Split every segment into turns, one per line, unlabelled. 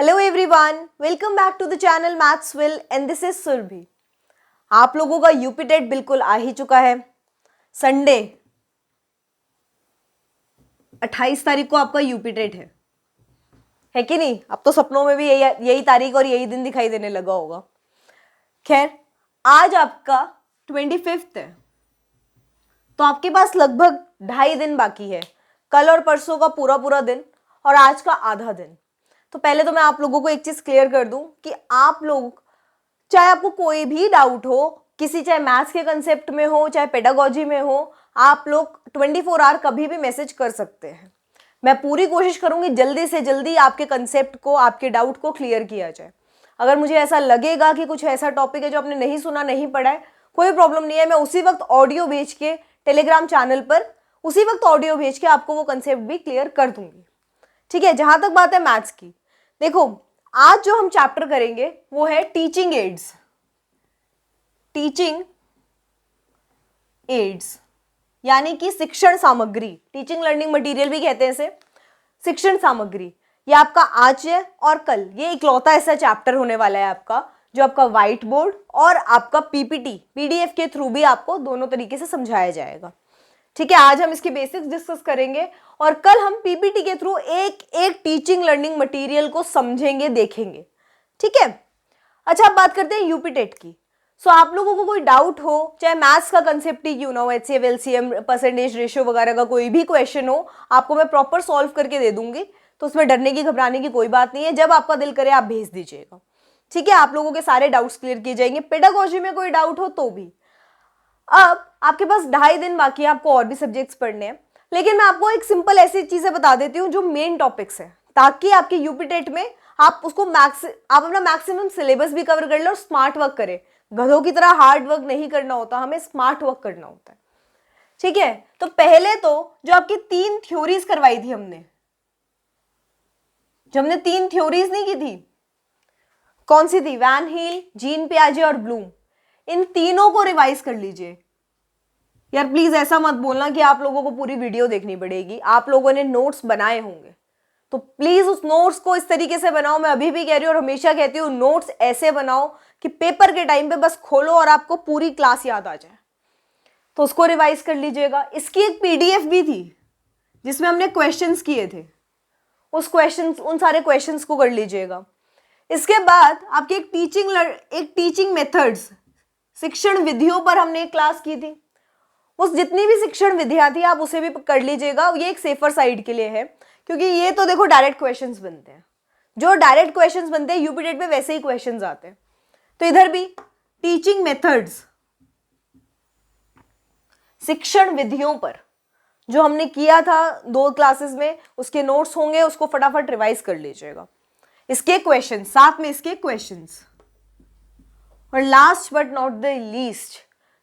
Hello everyone, welcome back to the channel Mathsville and this is Surabhi. आप लोगों का UP TET बिल्कुल आ ही चुका है। संडे 28 तारीख को आपका यूपी टेट है कि नहीं? अब तो सपनों में भी यही तारीख और यही दिन दिखाई देने लगा होगा। खैर, आज आपका 25 है, तो आपके पास लगभग 2.5 दिन बाकी है। कल और परसों का पूरा पूरा दिन और आज का आधा दिन। तो पहले तो मैं आप लोगों को एक चीज क्लियर कर दूं कि आप लोग, चाहे आपको कोई भी डाउट हो, किसी चाहे मैथ्स के कंसेप्ट में हो, चाहे पेडागोजी में हो, आप लोग 24 आवर कभी भी मैसेज कर सकते हैं। मैं पूरी कोशिश करूंगी जल्दी से जल्दी आपके कंसेप्ट को, आपके डाउट को क्लियर किया जाए। अगर मुझे ऐसा लगेगा कि कुछ ऐसा टॉपिक है जो आपने नहीं सुना, नहीं पढ़ा है, कोई प्रॉब्लम नहीं है। मैं उसी वक्त ऑडियो भेज के टेलीग्राम चैनल पर उसी वक्त ऑडियो भेज के आपको वो कंसेप्ट भी क्लियर कर दूंगी। ठीक है। जहां तक बात है मैथ्स की, देखो आज जो हम चैप्टर करेंगे वो है टीचिंग एड्स। टीचिंग एड्स यानी कि शिक्षण सामग्री, टीचिंग लर्निंग मटेरियल भी कहते हैं इसे, शिक्षण सामग्री। ये आपका आज है और कल ये इकलौता ऐसा चैप्टर होने वाला है आपका, जो आपका व्हाइट बोर्ड और आपका पीपीटी पीडीएफ के थ्रू भी आपको दोनों तरीके से समझाया जाएगा। ठीक है। आज हम इसके बेसिक्स डिस्कस करेंगे और कल हम पीपीटी के थ्रू एक एक टीचिंग लर्निंग मटेरियल को समझेंगे, देखेंगे। ठीक है। अच्छा, अब बात करते हैं यूपी टेट की। सो आप लोगों को कोई डाउट हो, चाहे मैथ्स का कंसेप्ट ही क्यों ना हो, एचसीएफ एलसीएम परसेंटेज रेशियो वगैरह का कोई भी क्वेश्चन हो, आपको मैं प्रॉपर सॉल्व करके दे दूंगी। तो उसमें डरने की, घबराने की कोई बात नहीं है। जब आपका दिल करे आप भेज दीजिएगा। ठीक है। आप लोगों के सारे डाउट्स क्लियर किए जाएंगे। पेडागोजी में कोई डाउट हो तो भी। अब आपके पास 2.5 दिन बाकी है, आपको और भी सब्जेक्ट्स पढ़ने हैं, लेकिन मैं आपको एक सिंपल ऐसी चीजें बता देती हूँ जो मेन टॉपिक्स है, ताकि आपके यूपी टेट में आप उसको आप अपना मैक्सिमम सिलेबस भी कवर कर लो और स्मार्ट वर्क करें। गधों की तरह हार्ड वर्क नहीं करना होता, हमें स्मार्ट वर्क करना होता है। ठीक है। तो पहले तो जो आपकी 3 थ्योरीज करवाई थी हमने, जो हमने 3 थ्योरीज नहीं की थी, कौन सी थी? वैन हील, जीन पियाजे और ब्लूम। इन तीनों को रिवाइज कर लीजिए। यार प्लीज ऐसा मत बोलना कि आप लोगों को पूरी वीडियो देखनी पड़ेगी। आप लोगों ने नोट्स बनाए होंगे तो प्लीज उस नोट्स को इस तरीके से बनाओ। मैं अभी भी कह रही हूँ और हमेशा कहती हूँ, नोट्स ऐसे बनाओ कि पेपर के टाइम पे बस खोलो और आपको पूरी क्लास याद आ जाए। तो उसको रिवाइज कर लीजिएगा। इसकी एक पीडीएफ भी थी जिसमें हमने क्वेश्चंस किए थे, उन सारे क्वेश्चंस को कर लीजिएगा। इसके बाद आपकी एक टीचिंग मेथड्स, शिक्षण विधियों पर हमने एक क्लास की थी। उस जितनी भी शिक्षण विधियां थी आप उसे भी कर लीजिएगा। ये एक सेफर साइड के लिए है, क्योंकि ये तो देखो डायरेक्ट क्वेश्चंस बनते हैं। जो डायरेक्ट क्वेश्चंस बनते हैं यूपी टेट में वैसे ही क्वेश्चंस आते हैं। तो इधर भी टीचिंग मेथड्स, शिक्षण विधियों पर जो हमने किया था 2 क्लासेस में, उसके नोट्स होंगे, उसको फटाफट रिवाइज कर लीजिएगा। इसके क्वेश्चन, साथ में इसके क्वेश्चंस। और last but not the least,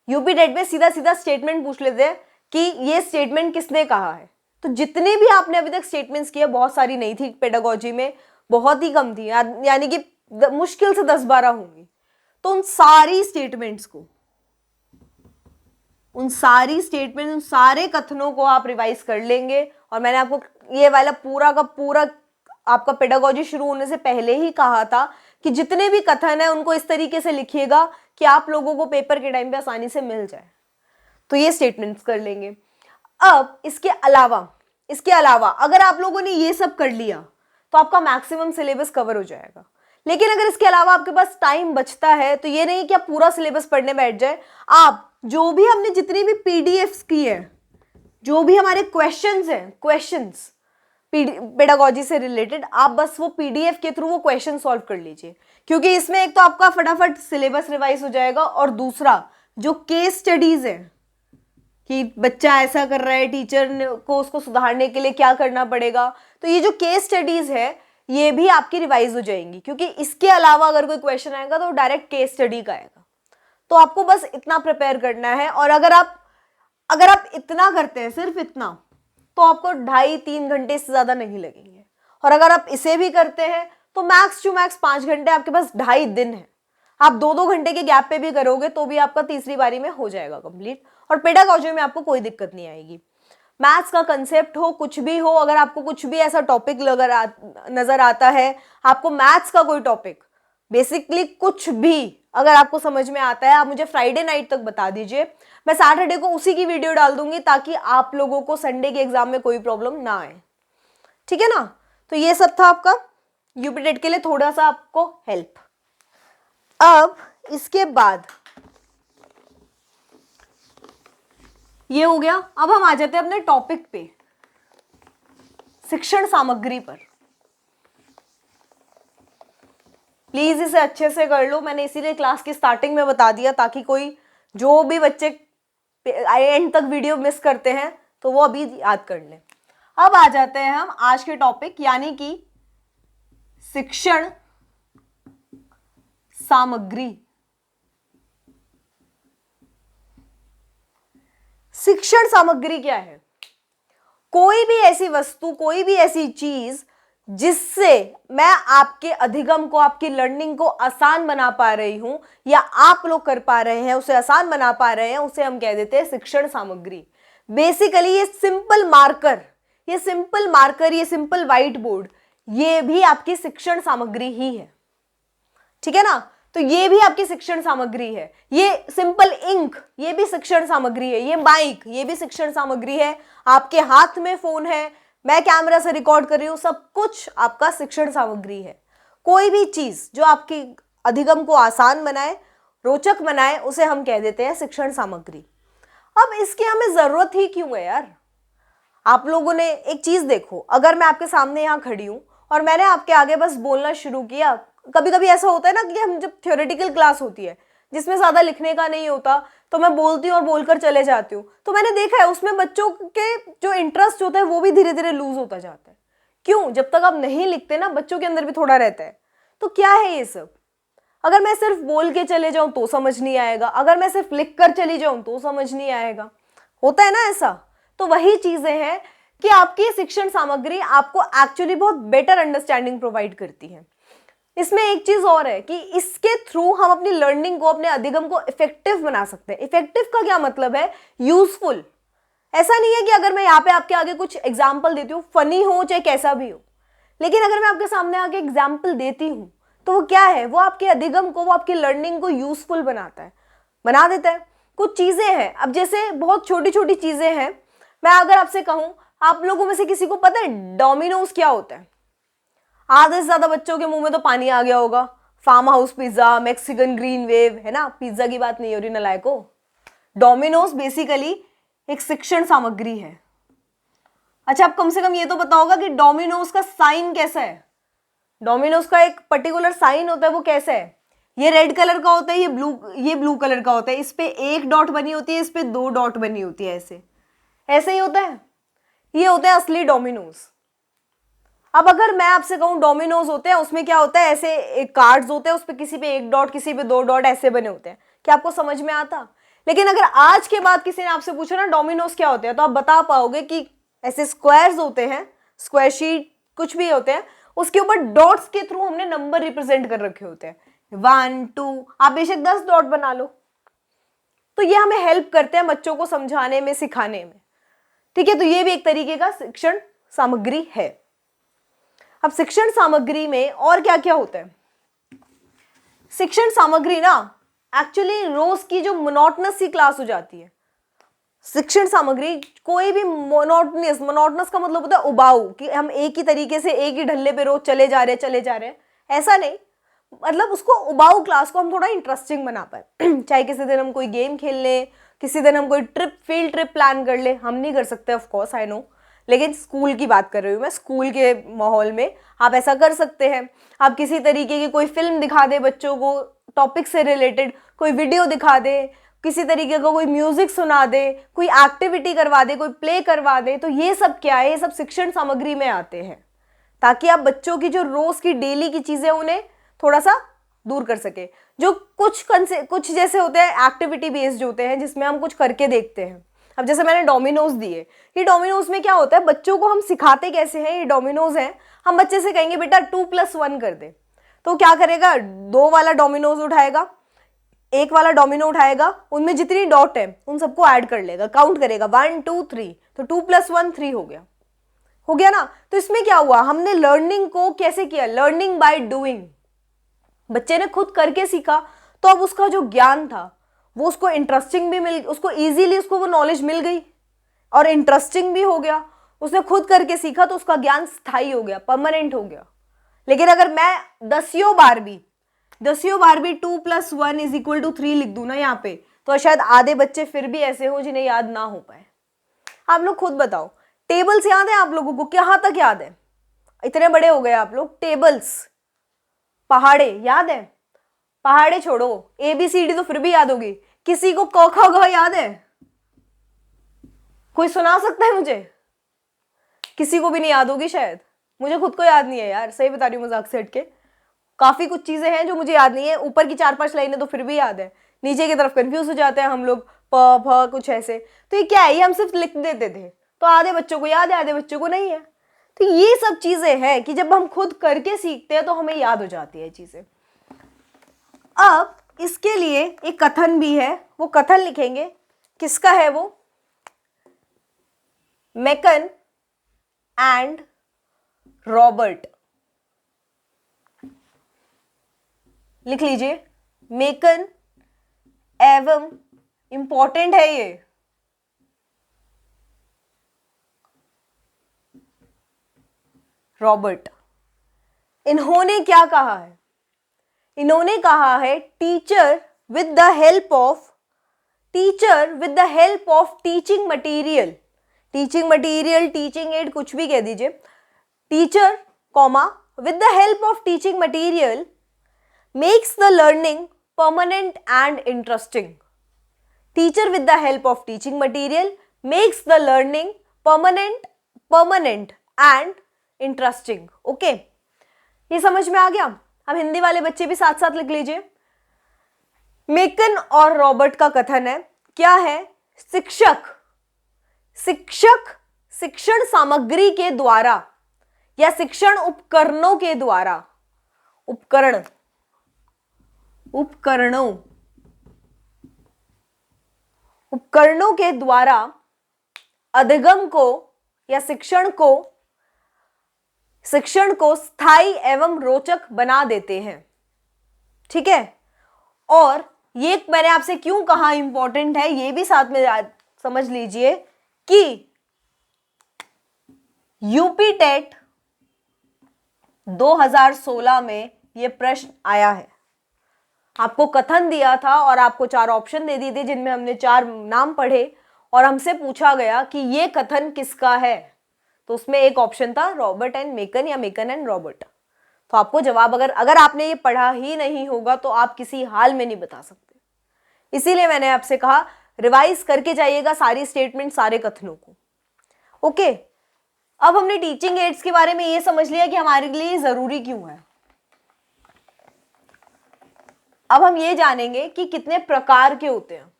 UP TET में सीधा सीधा स्टेटमेंट पूछ लेते हैं कि ये स्टेटमेंट किसने कहा है। तो जितने भी आपने अभी तक स्टेटमेंट्स किए, बहुत सारी नहीं थी पेडागोजी में, बहुत ही कम थी, यानी कि मुश्किल से 10-12 होंगी। तो उन सारी स्टेटमेंट्स, उन सारे कथनों को आप रिवाइज कर लेंगे। और मैंने आपको ये वाला पूरा का पूरा आपका पेडागोजी शुरू होने से पहले ही कहा था कि जितने भी कथन है उनको इस तरीके से लिखिएगा कि आप लोगों को पेपर के टाइम पे आसानी से मिल जाए। तो ये स्टेटमेंट्स कर लेंगे। अब इसके अलावा अगर आप लोगों ने ये सब कर लिया तो आपका मैक्सिमम सिलेबस कवर हो जाएगा। लेकिन अगर इसके अलावा आपके पास टाइम बचता है तो ये नहीं कि आप पूरा सिलेबस पढ़ने बैठ जाए। आप जो भी हमने जितनी भी पीडीएफ्स की है, जो भी हमारे क्वेश्चंस पेडागोजी से रिलेटेड, आप बस वो पीडीएफ के थ्रू वो क्वेश्चन सॉल्व कर लीजिए, क्योंकि इसमें एक तो आपका फटाफट सिलेबस रिवाइज हो जाएगा और दूसरा जो केस स्टडीज है कि बच्चा ऐसा कर रहा है, टीचर को उसको सुधारने के लिए क्या करना पड़ेगा, तो ये जो केस स्टडीज है ये भी आपकी रिवाइज हो जाएंगी। क्योंकि इसके अलावा अगर कोई क्वेश्चन आएगा तो डायरेक्ट केस स्टडी का आएगा। तो आपको बस इतना प्रिपेयर करना है। और अगर आप इतना करते हैं, सिर्फ इतना, तो आपको 2.5-3 घंटे से ज्यादा नहीं लगेंगे। और अगर आप इसे भी करते हैं तो मैक्स टू मैक्स 5 घंटे आपके पास 2.5 दिन है। आप 2-2 घंटे के गैप पे भी करोगे तो भी आपका तीसरी बारी में हो जाएगा कंप्लीट। और पेडागोजी में आपको कोई दिक्कत नहीं आएगी। मैथ्स का कंसेप्ट हो, कुछ भी हो, अगर आपको कुछ भी ऐसा टॉपिक नजर आता है, आपको मैथ्स का कोई टॉपिक, बेसिकली कुछ भी अगर आपको समझ में आता है, आप मुझे फ्राइडे नाइट तक बता दीजिए, मैं सैटरडे को उसी की वीडियो डाल दूंगी ताकि आप लोगों को संडे के एग्जाम में कोई प्रॉब्लम ना आए। ठीक है ना? तो ये सब था आपका यूपी टेट के लिए थोड़ा सा आपको हेल्प। अब इसके बाद ये हो गया। अब हम आ जाते हैं अपने टॉपिक पे, शिक्षण सामग्री पर। प्लीज इसे अच्छे से कर लो, मैंने इसीलिए क्लास की स्टार्टिंग में बता दिया ताकि कोई जो भी बच्चे एंड तक वीडियो मिस करते हैं तो वो अभी याद कर लें। अब आ जाते हैं हम आज के टॉपिक यानी कि शिक्षण सामग्री। शिक्षण सामग्री क्या है? कोई भी ऐसी वस्तु, कोई भी ऐसी चीज जिससे मैं आपके अधिगम को, आपकी लर्निंग को आसान बना पा रही हूं या आप लोग कर पा रहे हैं, उसे आसान बना पा रहे हैं, उसे हम कह देते हैं शिक्षण सामग्री। बेसिकली ये सिंपल मार्कर, ये सिंपल व्हाइट बोर्ड, ये भी आपकी शिक्षण सामग्री ही है। ठीक है ना? तो ये भी आपकी शिक्षण सामग्री है। ये सिंपल इंक, ये भी शिक्षण सामग्री है। ये माइक, ये भी शिक्षण सामग्री है। आपके हाथ में फोन है, मैं कैमरा से रिकॉर्ड कर रही हूं, सब कुछ आपका शिक्षण सामग्री है। कोई भी चीज जो आपकी अधिगम को आसान बनाए, रोचक बनाए, उसे हम कह देते हैं शिक्षण सामग्री। अब इसकी हमें जरूरत ही क्यों है यार? आप लोगों ने एक चीज देखो, अगर मैं आपके सामने यहां खड़ी हूं और मैंने आपके आगे बस बोलना शुरू किया, कभी कभी ऐसा होता है ना कि हम जब थ्योरेटिकल क्लास होती है जिसमें ज्यादा लिखने का नहीं होता, तो मैं बोलती हूँ और बोलकर चले जाती हूँ, तो मैंने देखा है उसमें बच्चों के जो इंटरेस्ट होता है वो भी धीरे धीरे लूज होता जाता है। क्यों? जब तक आप नहीं लिखते ना, बच्चों के अंदर भी थोड़ा रहता है। तो क्या है ये सब? अगर मैं सिर्फ बोल के चले जाऊं तो समझ नहीं आएगा, अगर मैं सिर्फ लिख कर चली जाऊं तो समझ नहीं आएगा। होता है ना ऐसा? तो वही चीजें हैं कि आपकी शिक्षण सामग्री आपको एक्चुअली बहुत बेटर अंडरस्टैंडिंग प्रोवाइड करती है। इसमें एक चीज और है कि इसके थ्रू हम अपनी लर्निंग को, अपने अधिगम को इफेक्टिव बना सकते हैं। इफेक्टिव का क्या मतलब है? यूजफुल। ऐसा नहीं है कि अगर मैं यहाँ पे आपके आगे कुछ एग्जाम्पल देती हूँ, फनी हो चाहे कैसा भी हो, लेकिन अगर मैं आपके सामने आगे एग्जाम्पल देती हूँ तो वो क्या है? वो आपके अधिगम को, वो आपकी लर्निंग को यूजफुल बनाता है, बना देता है। कुछ चीजें हैं, अब जैसे बहुत छोटी छोटी चीजें हैं। मैं अगर आपसे कहूं, आप लोगों में से किसी को पता है डोमिनोज क्या होता है? आधे से ज्यादा बच्चों के मुंह में तो पानी आ गया होगा। Farm house pizza, Mexican green wave, है ना? पिज्जा की बात नहीं हो रही नालायको। डोमिनोज बेसिकली एक शिक्षण सामग्री है। अच्छा, आप कम से कम ये तो पता होगा कि डोमिनोज का साइन कैसा है? डोमिनोज का एक पर्टिकुलर साइन होता है, वो कैसा है? ये रेड कलर का होता है, ये ब्लू कलर का होता है। इस पे एक डॉट बनी होती है, इस पे दो डॉट बनी होती है। ऐसे ऐसे ही होता है। ये होता है असली डोमिनोज। अब अगर मैं आपसे कहूं डोमिनोज होते हैं, उसमें क्या होता है? ऐसे एक कार्ड्स होते हैं, उस पे किसी पे एक डॉट, किसी पे दो डॉट, ऐसे बने होते हैं। क्या आपको समझ में आता? लेकिन अगर आज के बाद किसी ने आपसे पूछा ना डोमिनोज क्या होते हैं, तो आप बता पाओगे कि ऐसे स्क्वायर्स होते हैं, स्क्वायर शीट कुछ भी होते हैं, उसके ऊपर डॉट्स के थ्रू हमने नंबर रिप्रेजेंट कर रखे होते हैं, 1 2, आप बेशक 10 डॉट बना लो। तो ये हमें हेल्प करते हैं बच्चों को समझाने में, सिखाने में। ठीक है? तो ये भी एक तरीके का शिक्षण सामग्री है। अब शिक्षण सामग्री में और क्या क्या होता है? शिक्षण सामग्री ना एक्चुअली रोज की जो मोनोटनस सी क्लास हो जाती है, शिक्षण सामग्री कोई भी मोनोटनस का मतलब होता है उबाऊ, कि हम एक ही तरीके से एक ही ढल्ले पे रोज चले जा रहे हैं, ऐसा नहीं। मतलब उसको उबाऊ क्लास को हम थोड़ा इंटरेस्टिंग बना पाए। चाहे किसी दिन हम कोई गेम खेल लें, किसी दिन हम कोई फील्ड ट्रिप प्लान कर ले। हम नहीं कर सकते ऑफ कोर्स, आई नो, लेकिन स्कूल की बात कर रही हूँ मैं। स्कूल के माहौल में आप ऐसा कर सकते हैं। आप किसी तरीके की कोई फिल्म दिखा दे बच्चों को, टॉपिक से रिलेटेड कोई वीडियो दिखा दे, किसी तरीके का कोई म्यूजिक सुना दे, कोई एक्टिविटी करवा दे, कोई प्ले करवा दे। तो ये सब क्या है? ये सब शिक्षण सामग्री में आते हैं, ताकि आप बच्चों की जो रोज की डेली की चीजें उन्हें थोड़ा सा दूर कर सके। जो कुछ जैसे होते हैं एक्टिविटी बेस्ड होते हैं, जिसमें हम कुछ करके देखते हैं। अब जैसे मैंने डोमिनोज दिए, ये डोमिनोज में क्या होता है? बच्चों को हम सिखाते कैसे हैं? ये डोमिनोज हैं, हम बच्चे से कहेंगे बेटा 2 + 1 कर दे, तो क्या करेगा? 2 वाला डोमिनोज उठाएगा, 1 वाला डोमिनो उठाएगा, उनमें जितनी डॉट है उन सबको ऐड कर लेगा, काउंट करेगा 1 2 3, तो 2 + 1 3 हो गया ना। तो इसमें क्या हुआ, हमने लर्निंग को कैसे किया, लर्निंग बाय डूइंग। बच्चे ने खुद करके सीखा, तो अब उसका जो ज्ञान था वो उसको इंटरेस्टिंग भी मिल, उसको इजीली उसको वो नॉलेज मिल गई और इंटरेस्टिंग भी हो गया। उसने खुद करके सीखा तो उसका ज्ञान स्थायी हो गया, परमानेंट हो गया। लेकिन अगर मैं दसियों बार भी 2 + 1 = 3 लिख दूं ना यहाँ पे, तो शायद आधे बच्चे फिर भी ऐसे हो जिन्हें याद ना हो पाए। आप लोग खुद बताओ, टेबल्स याद है आप लोगों को, कहां तक याद है, इतने बड़े हो गए आप लोग, टेबल्स, पहाड़े याद है, पहाड़े छोड़ो, ABCD तो फिर भी याद होगी, किसी को क ख ग याद है, कोई सुना सकता है मुझे, किसी को भी नहीं याद होगी शायद, मुझे खुद को याद नहीं है यार, सही बता रही हूँ मजाक से हट के। काफी कुछ चीजें हैं जो मुझे याद नहीं है, ऊपर की 4-5 लाइनें तो फिर भी याद है, नीचे की तरफ कंफ्यूज हो जाते हैं हम लोग, प फ कुछ ऐसे। तो ये क्या है, ये हम सिर्फ लिख देते थे, तो आधे बच्चों को याद है, आधे बच्चों को नहीं है। तो ये सब चीजें हैं कि जब हम खुद करके सीखते हैं तो हमें याद हो जाती है चीजें। अब इसके लिए एक कथन भी है, वो कथन लिखेंगे, किसका है वो, मेकन एंड रॉबर्ट, लिख लीजिए, मेकन एवं, इंपॉर्टेंट है ये, रॉबर्ट। इन्होंने क्या कहा है, इन्होंने कहा है teacher with the help of teaching material, teaching add कुछ भी कह दीजिए, teacher comma with the help of teaching material makes the learning permanent and interesting. Teacher with the help of teaching material makes the learning permanent and interesting. Okay, ये समझ में आ गया। अब हिंदी वाले बच्चे भी साथ साथ लिख लीजिए। मेकन और रॉबर्ट का कथन है, क्या है, शिक्षक शिक्षण सामग्री के द्वारा या शिक्षण उपकरणों के द्वारा, उपकरणों के द्वारा अधिगम को या शिक्षण को स्थायी एवं रोचक बना देते हैं। ठीक है, और ये मैंने आपसे क्यों कहा इंपॉर्टेंट है, ये भी साथ में समझ लीजिए कि यूपी टेट 2016 में ये प्रश्न आया है। आपको कथन दिया था और आपको 4 ऑप्शन दे दिए थे, जिनमें हमने 4 नाम पढ़े और हमसे पूछा गया कि ये कथन किसका है, तो उसमें एक ऑप्शन था रॉबर्ट एंड मेकन या मेकन एंड रॉबर्ट। तो आपको जवाब अगर आपने ये पढ़ा ही नहीं होगा तो आप किसी हाल में नहीं बता सकते। इसीलिए मैंने आपसे कहा रिवाइज करके जाइएगा सारी स्टेटमेंट, सारे कथनों को। ओके, अब हमने टीचिंग एड्स के बारे में ये समझ लिया कि हमारे लिए जरूरी क्यों है। अब हम ये जानेंगे कि कितने प्रकार के होते हैं।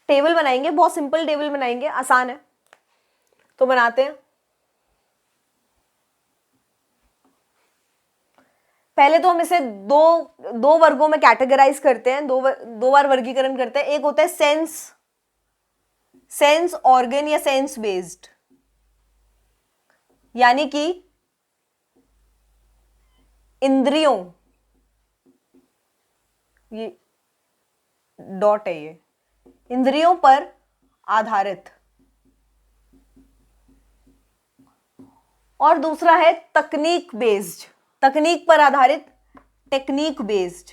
टेबल बनाएंगे, बहुत सिंपल टेबल बनाएंगे, आसान है तो बनाते हैं। पहले तो हम इसे दो वर्गों में कैटेगराइज करते हैं, दो बार वर्गीकरण करते हैं। एक होता है सेंस ऑर्गन या सेंस बेस्ड, यानी कि इंद्रियों, ये डॉट है, ये इंद्रियों पर आधारित, और दूसरा है तकनीक बेस्ड, तकनीक पर आधारित, टेक्निक बेस्ड,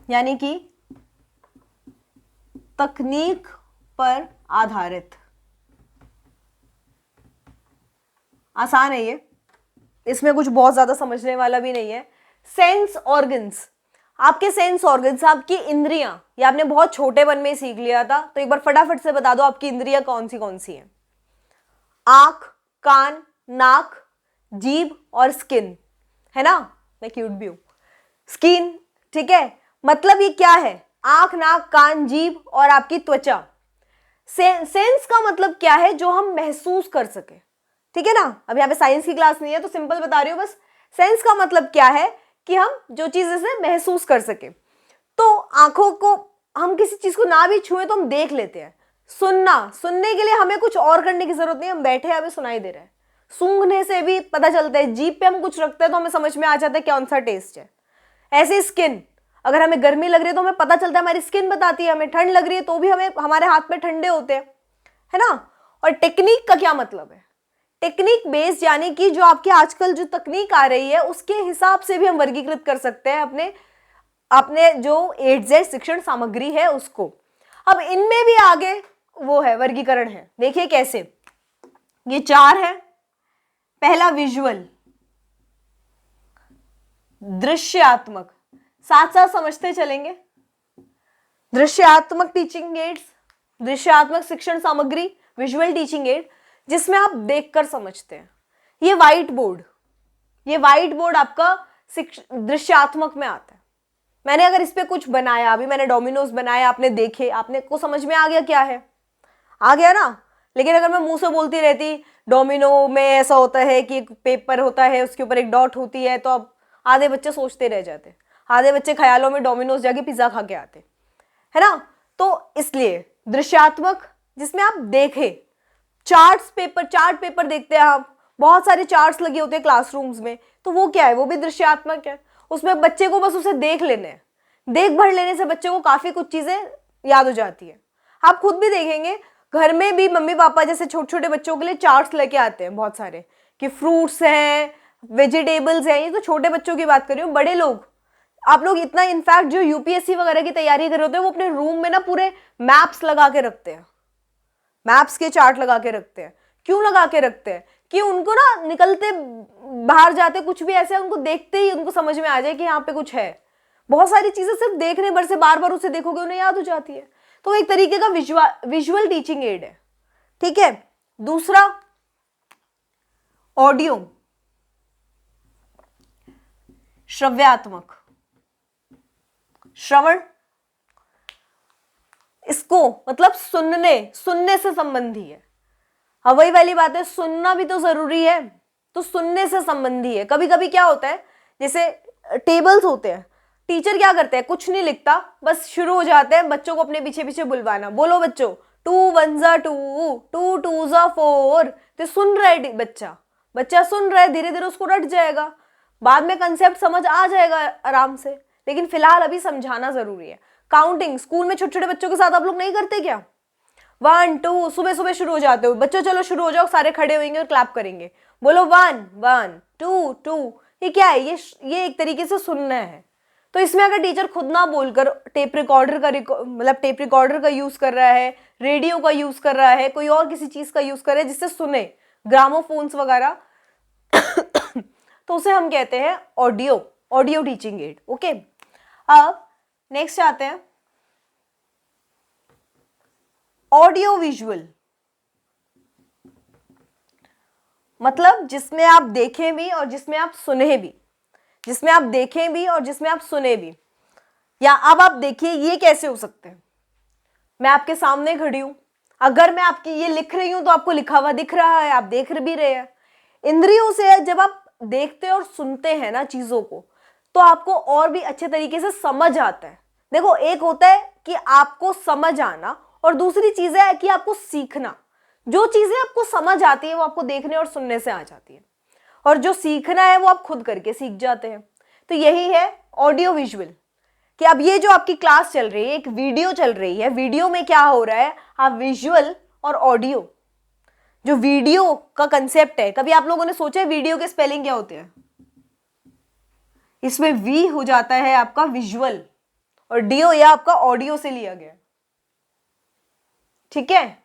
यानी कि तकनीक पर आधारित। आसान है ये, इसमें कुछ बहुत ज्यादा समझने वाला भी नहीं है। सेंस ऑर्गन्स, आपके सेंस ऑर्गन्स, आपकी इंद्रियां, ये आपने बहुत छोटेपन में सीख लिया था, तो एक बार फटाफट से बता दो आपकी इंद्रियां कौन सी हैं। आंख, कान, नाक, जीभ और स्किन, है ना, मैं क्यूट भी हूं, स्किन। ठीक है, मतलब ये क्या है, आंख, नाक, कान, जीभ और आपकी त्वचा। सेंस का मतलब क्या है, जो हम महसूस कर सके। ठीक है ना, अब यहाँ पे साइंस की क्लास नहीं है तो सिंपल बता रही हूँ बस। सेंस का मतलब क्या है कि हम जो चीज इसे महसूस कर सके। तो आंखों को, हम किसी चीज को ना भी छुए तो हम देख लेते हैं। सुनने के लिए हमें कुछ और करने की जरूरत नहीं, हम बैठे हैं हमें सुनाई दे रहा है। सूंघने से भी पता चलता है, जीभ पे हम कुछ रखते हैं तो हमें समझ में आ जाता है कौन सा टेस्ट है। ऐसे स्किन, अगर हमें गर्मी लग रही है तो हमें पता चलता है, हमारी स्किन बताती है। हमें ठंड लग रही है तो भी हमें, हमारे हाथ में ठंडे होते हैं, है ना। और टेक्निक का क्या मतलब है? टेक्निक बेस्ड, यानी कि जो आपके आजकल जो तकनीक आ रही है उसके हिसाब से भी हम वर्गीकृत कर सकते हैं अपने अपने जो A to Z शिक्षण सामग्री है उसको। अब इनमें भी आगे वो है, वर्गीकरण है। देखिए कैसे, ये 4 है। पहला विजुअल, दृश्यात्मक, साथ साथ समझते चलेंगे। दृश्यात्मक टीचिंग एड्स, दृश्यात्मक शिक्षण सामग्री, विजुअल टीचिंग एड, जिसमें आप देखकर समझते हैं। ये व्हाइट बोर्ड आपका दृश्यात्मक में आता है। मैंने अगर इस पे कुछ बनाया, अभी मैंने डोमिनोज बनाया, आपने देखे, आपने को समझ में आ गया क्या है, आ गया ना। लेकिन अगर मैं मुंह से बोलती रहती डोमिनो में ऐसा होता है कि एक पेपर होता है उसके ऊपर एक डॉट होती है, तो अब आधे बच्चे सोचते रह जाते, आधे बच्चे ख्यालों में डोमिनोज जाके पिज्जा खा के आते, है ना। तो इसलिए दृश्यात्मक, जिसमें आप देखें, चार्ट पेपर देखते हैं हम, बहुत सारे चार्ट्स लगे होते हैं क्लासरूम्स में, तो वो क्या है, वो भी दृश्यात्मक है। उसमें बच्चे को बस उसे देख लेने हैं, देख भर लेने से बच्चे को काफी कुछ चीजें याद हो जाती है। आप खुद भी देखेंगे, घर में भी मम्मी पापा जैसे छोटे छोटे बच्चों के लिए चार्ट्स लेके आते हैं बहुत सारे, कि फ्रूट्स हैं, वेजिटेबल्स हैं। ये तो छोटे बच्चों की बात कर रही हूँ, बड़े लोग, आप लोग इतना, इनफैक्ट जो यूपीएससी वगैरह की तैयारी कर रहे होते हैं वो अपने रूम में ना पूरे मैप्स लगा के रखते हैं, मैप्स के चार्ट लगा के रखते हैं। क्यों लगा के रखते हैं? कि उनको ना निकलते बाहर जाते कुछ भी ऐसे, उनको देखते ही उनको समझ में आ जाए कि यहाँ पे कुछ है। बहुत सारी चीजें सिर्फ देखने भर से, बार बार उसे देखोगे उन्हें याद हो जाती है। तो एक तरीके का विजुअल टीचिंग एड है, ठीक है। दूसरा ऑडियो, श्रव्यात्मक, श्रवण, इसको मतलब सुनने से संबंधी है। हाँ, वही वाली बात है, सुनना भी तो जरूरी है, तो सुनने से संबंधी है। कभी कभी क्या होता है, जैसे टेबल्स होते हैं, टीचर क्या करते हैं, कुछ नहीं लिखता, बस शुरू हो जाते हैं बच्चों को अपने पीछे पीछे बुलवाना, बोलो बच्चों 2 1 2, 2 2 4। तो सुन रहा है बच्चा सुन रहा है, धीरे धीरे उसको रट जाएगा, बाद में कंसेप्ट समझ आ जाएगा आराम से। लेकिन फिलहाल अभी समझाना जरूरी है। काउंटिंग स्कूल में छोटे छोटे बच्चों के साथ आप लोग नहीं करते क्या? 1 2, सुबह सुबह शुरू हो जाते हो, बच्चों चलो शुरू हो जाओ, सारे खड़े होंगे और क्लैप करेंगे, बोलो 1 1 2 2। ये क्या है? ये एक तरीके से सुनना है। तो इसमें अगर टीचर खुद ना बोलकर टेप रिकॉर्डर का यूज कर रहा है, रेडियो का यूज कर रहा है, कोई और किसी चीज का यूज कर रहा है जिससे सुने, ग्रामोफोन्स वगैरह, तो उसे हम कहते हैं ऑडियो टीचिंग एड। ओके, अब नेक्स्ट आते हैं ऑडियो विजुअल, मतलब जिसमें आप देखें भी और जिसमें आप सुने भी, या अब आप देखिए ये कैसे हो सकते हैं। मैं आपके सामने खड़ी हूं, अगर मैं आपकी ये लिख रही हूं तो आपको लिखा हुआ दिख रहा है, आप देख भी रहे हैं। इंद्रियों से जब आप देखते और सुनते हैं ना चीजों को, तो आपको और भी अच्छे तरीके से समझ आता है। देखो, एक होता है कि आपको समझ आना और दूसरी चीज है कि आपको सीखना। जो चीजें आपको समझ आती है वो आपको देखने और सुनने से आ जाती है, और जो सीखना है वो आप खुद करके सीख जाते हैं। तो यही है ऑडियो विजुअल, कि अब ये जो आपकी क्लास चल रही है, एक वीडियो चल रही है, वीडियो में क्या हो रहा है, आप विजुअल और ऑडियो, जो वीडियो का कंसेप्ट है, कभी आप लोगों ने सोचा है वीडियो के स्पेलिंग क्या होते हैं? इसमें वी हो जाता है आपका विजुअल, और डीओ या आपका ऑडियो से लिया गया, ठीक है।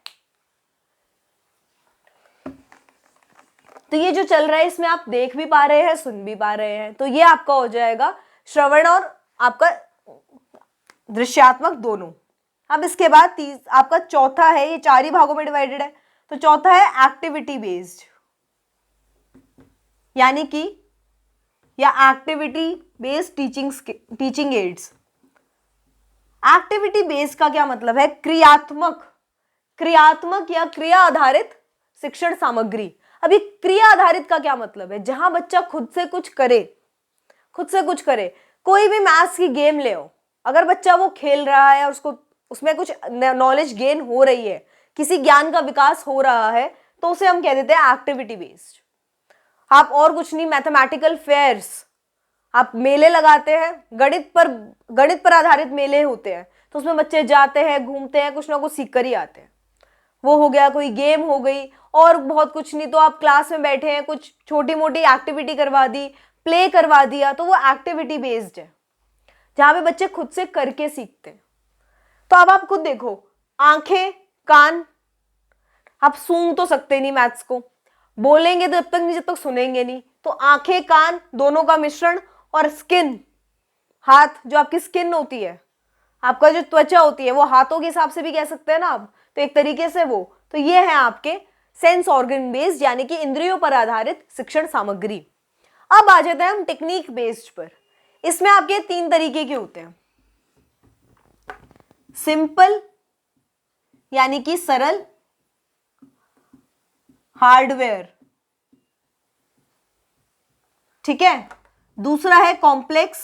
तो ये जो चल रहा है इसमें आप देख भी पा रहे हैं, सुन भी पा रहे हैं, तो ये आपका हो जाएगा श्रवण और आपका दृश्यात्मक दोनों। अब इसके बाद आपका चौथा है, ये 4 ही भागों में डिवाइडेड है, तो चौथा है एक्टिविटी बेस्ड, यानी कि या activity based teaching ads. Activity based का क्या मतलब है? क्रियात्मक या क्रिया आधारित शिक्षण सामग्री। अभी क्रिया आधारित का क्या मतलब है? जहां बच्चा खुद से कुछ करे। कोई भी मैथ्स की गेम ले आओ, अगर बच्चा वो खेल रहा है और उसको उसमें कुछ नॉलेज गेन हो रही है, किसी ज्ञान का विकास हो रहा है, तो उसे हम कह देते हैं एक्टिविटी बेस्ड। आप और कुछ नहीं, मैथमेटिकल फेयर्स, आप मेले लगाते हैं, गणित पर आधारित मेले होते हैं, तो उसमें बच्चे जाते हैं, घूमते हैं, कुछ ना कुछ सीख कर ही आते हैं। वो हो गया, कोई गेम हो गई, और बहुत कुछ नहीं तो आप क्लास में बैठे हैं, कुछ छोटी मोटी एक्टिविटी करवा दी, प्ले करवा दिया, तो वो एक्टिविटी बेस्ड है, जहां पे बच्चे खुद से करके सीखते हैं। तो अब आप खुद देखो, आंखें, कान, आप सूंघ तो सकते नहीं मैथ्स को, बोलेंगे तो जब तक नहीं जब तक सुनेंगे नहीं, तो आंखें कान दोनों का मिश्रण, और स्किन, हाथ, जो आपकी स्किन होती है, आपका जो त्वचा होती है, वो हाथों के हिसाब से भी कह सकते हैं ना आप, तो एक तरीके से वो, तो ये है आपके सेंस ऑर्गन बेस्ड यानी कि इंद्रियों पर आधारित शिक्षण सामग्री। अब आ जाते हैं हम टेक्निक बेस्ड पर। इसमें आपके 3 तरीके के होते हैं, सिंपल यानी कि सरल, हार्डवेयर, ठीक है, दूसरा है कॉम्प्लेक्स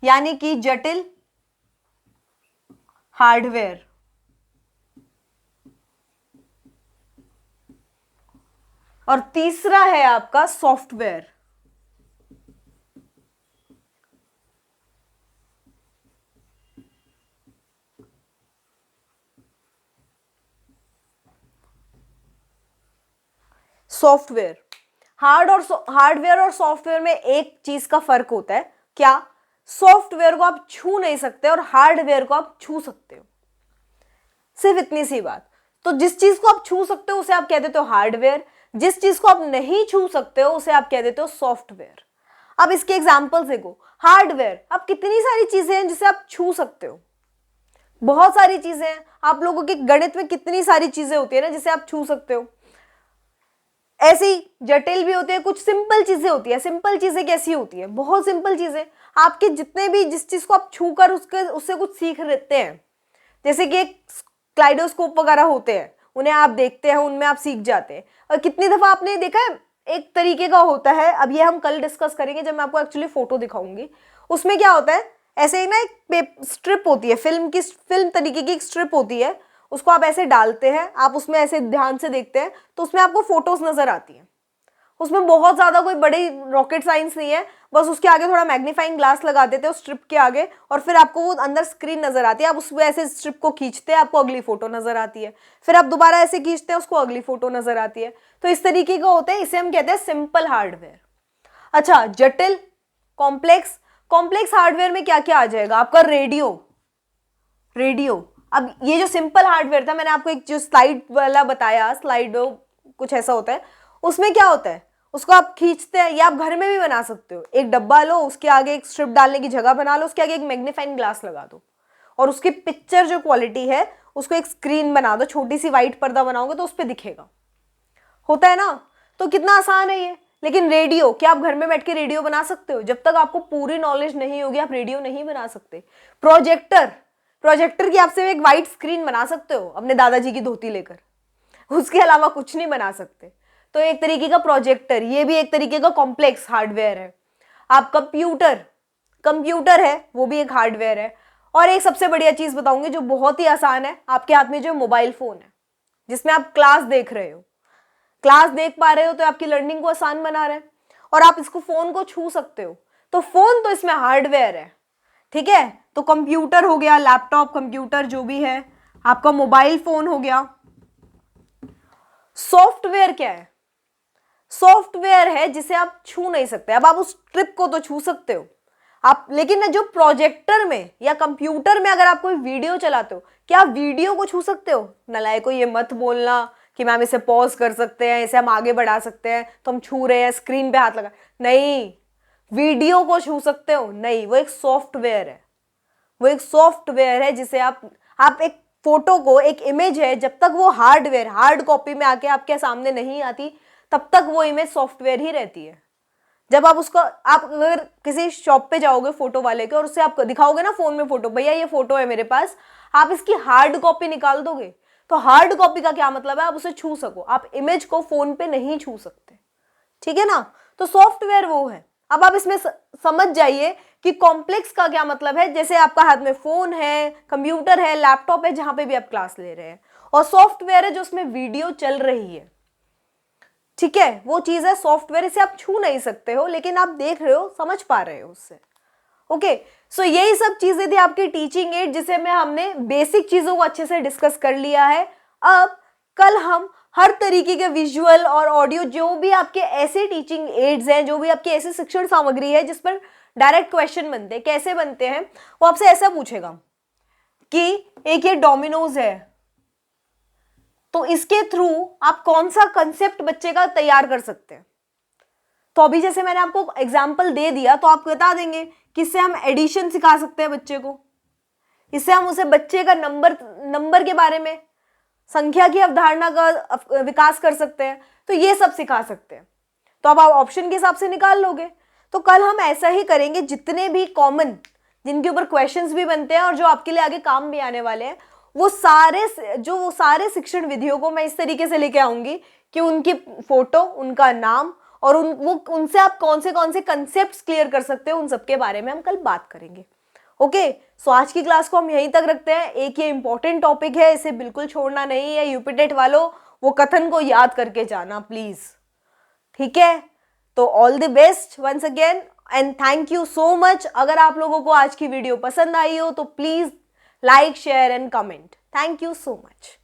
यानी कि जटिल, हार्डवेयर, और तीसरा है आपका सॉफ्टवेयर। सॉफ्टवेयर, हार्डवेयर और सॉफ्टवेयर में एक चीज का फर्क होता है, क्या? सॉफ्टवेयर को आप छू नहीं सकते और हार्डवेयर को आप छू सकते हो, सिर्फ इतनी सी बात। तो जिस चीज को आप छू सकते हो उसे आप कह देते हो हार्डवेयर, जिस चीज को आप नहीं छू सकते हो उसे आप कह देते हो सॉफ्टवेयर। अब इसके एग्जांपल्स देखो, हार्डवेयर, अब कितनी सारी चीजें हैं जिसे आप छू सकते हो, बहुत सारी चीजें हैं। आप लोगों के गणित में कितनी सारी चीजें होती है ना जिसे आप छू सकते हो, ऐसी जटिल भी होती है, कुछ सिंपल चीजें होती है। सिंपल चीजें कैसी होती है? बहुत सिंपल चीजें, आपके जितने भी, जिस चीज को आप छू कर उससे कुछ सीख लेते हैं, जैसे कि एक क्लाइडोस्कोप वगैरह होते हैं, उन्हें आप देखते हैं, उनमें आप सीख जाते हैं। और कितनी दफा आपने देखा है, एक तरीके का होता है, अब ये हम कल डिस्कस करेंगे जब मैं आपको एक्चुअली फोटो दिखाऊंगी। उसमें क्या होता है, ऐसे ही ना एक स्ट्रिप होती है, फिल्म तरीके की एक स्ट्रिप होती है, उसको आप ऐसे डालते हैं, आप उसमें ऐसे ध्यान से देखते हैं तो उसमें आपको फोटोज नजर आती हैं। उसमें बहुत ज्यादा कोई बड़ी रॉकेट साइंस नहीं है, बस उसके आगे थोड़ा मैग्नीफाइंग ग्लास लगा देते हैं उस स्ट्रिप के आगे, और फिर आपको वो अंदर स्क्रीन नजर आती है। आप उसमें ऐसे स्ट्रिप को खींचते हैं, आपको अगली फोटो नजर आती है, फिर आप दोबारा ऐसे खींचते हैं, उसको अगली फोटो नजर आती है। तो इस तरीके का होता है, इसे हम कहते हैं सिंपल हार्डवेयर। अच्छा, जटिल, कॉम्प्लेक्स हार्डवेयर में क्या क्या आ जाएगा? आपका रेडियो। अब ये जो सिंपल हार्डवेयर था, मैंने आपको एक जो स्लाइड वाला बताया, स्लाइड कुछ ऐसा होता है, उसमें क्या होता है, उसको आप खींचते हैं, या आप घर में भी बना सकते हो। एक डब्बा लो, उसके आगे एक स्ट्रिप डालने की जगह बना लो, उसके आगे एक मैग्नीफाइंग ग्लास लगा दो, और उसकी पिक्चर जो क्वालिटी है उसको एक स्क्रीन बना दो, छोटी सी व्हाइट पर्दा बनाओगे तो उस पर दिखेगा, होता है ना। तो कितना आसान है ये। लेकिन रेडियो, क्या आप घर में बैठ के रेडियो बना सकते हो? जब तक आपको पूरी नॉलेज नहीं होगी आप रेडियो नहीं बना सकते। प्रोजेक्टर की आपसे एक व्हाइट स्क्रीन बना सकते हो अपने दादाजी की धोती लेकर, उसके अलावा कुछ नहीं बना सकते। तो एक तरीके का प्रोजेक्टर, ये भी एक तरीके का कॉम्प्लेक्स हार्डवेयर है। आप कंप्यूटर है, वो भी एक हार्डवेयर है। और एक सबसे बढ़िया चीज बताऊंगी जो बहुत ही आसान है, आपके हाथ में जो मोबाइल फोन है, जिसमें आप क्लास देख रहे हो, क्लास देख पा रहे हो, तो आपकी लर्निंग को आसान बना रहे हैं, और आप इसको फोन को छू सकते हो, तो फोन तो इसमें हार्डवेयर है, ठीक है। तो कंप्यूटर हो गया, लैपटॉप, कंप्यूटर जो भी है, आपका मोबाइल फोन हो गया। सॉफ्टवेयर क्या है? सॉफ्टवेयर है जिसे आप छू नहीं सकते। अब आप उस ट्रिप को तो छू सकते हो आप, लेकिन जो प्रोजेक्टर में या कंप्यूटर में अगर आप कोई वीडियो चलाते हो, क्या आप वीडियो को छू सकते हो? नलायको, ये मत बोलना कि मैम इसे पॉज कर सकते हैं, इसे हम आगे बढ़ा सकते हैं, तो हम छू रहे हैं, स्क्रीन पे हाथ लगा, नहीं। वीडियो को छू सकते हो? नहीं, वो एक सॉफ्टवेयर है। वो एक सॉफ्टवेयर है जिसे आप एक फोटो को, एक इमेज है, जब तक वो हार्ड कॉपी में आके आपके सामने नहीं आती, तब तक वो इमेज सॉफ्टवेयर ही रहती है। जब आप उसको, आप अगर किसी शॉप पे जाओगे फोटो वाले के और उससे आप दिखाओगे ना फोन में फोटो, भैया ये फोटो है मेरे पास, आप इसकी हार्ड कॉपी निकाल दोगे, तो हार्ड कॉपी का क्या मतलब है? आप उसे छू सको, आप इमेज को फोन पे नहीं छू सकते, ठीक है ना। तो सॉफ्टवेयर वो है। अब आप इसमें समझ जाइए कि कॉम्प्लेक्स का क्या मतलब है। जैसे आपका हाथ में फोन है, कंप्यूटर है, लैपटॉप है, जहां पे भी आप क्लास ले रहे हैं, और सॉफ्टवेयर है जो उसमें वीडियो चल रही है, ठीक है, वो चीज है सॉफ्टवेयर, इसे आप छू नहीं सकते हो लेकिन आप देख रहे हो, समझ पा रहे हो उससे। ओके, सो यही सब चीजें थी आपकी टीचिंग एड, जिसे में हमने बेसिक चीजों को अच्छे से डिस्कस कर लिया है। अब कल हम हर तरीके के विजुअल और ऑडियो, जो भी आपके ऐसे टीचिंग एड्स हैं, जो भी आपकी ऐसी शिक्षण सामग्री है जिस पर डायरेक्ट क्वेश्चन बनते हैं, कैसे बनते हैं, वो आपसे ऐसा पूछेगा कि एक ये डोमिनोज है, तो इसके थ्रू आप कौन सा कंसेप्ट बच्चे का तैयार कर सकते हैं। तो अभी जैसे मैंने आपको एग्जाम्पल दे दिया, तो आप बता देंगे कि इससे हम एडिशन सिखा सकते हैं बच्चे को, इससे हम उसे बच्चे का नंबर के बारे में, संख्या की अवधारणा का विकास कर सकते हैं, तो ये सब सिखा सकते हैं। तो अब आप ऑप्शन के हिसाब से निकाल लोगे। तो कल हम ऐसा ही करेंगे, जितने भी कॉमन, जिनके ऊपर क्वेश्चंस भी बनते हैं और जो आपके लिए आगे काम भी आने वाले हैं, वो सारे शिक्षण विधियों को मैं इस तरीके से लेके आऊंगी कि उनकी फोटो, उनका नाम और उनसे आप कौन से कंसेप्ट क्लियर कर सकते हो, उन सबके बारे में हम कल बात करेंगे। ओके, सो आज की क्लास को हम यहीं तक रखते हैं। एक ये इंपॉर्टेंट टॉपिक है, इसे बिल्कुल छोड़ना नहीं है। यूपीटेट वालों, वो कथन को याद करके जाना प्लीज, ठीक है। तो all the best once again and thank you so much. अगर आप लोगों को आज की वीडियो पसंद आई हो तो please like, share and comment. Thank you so much.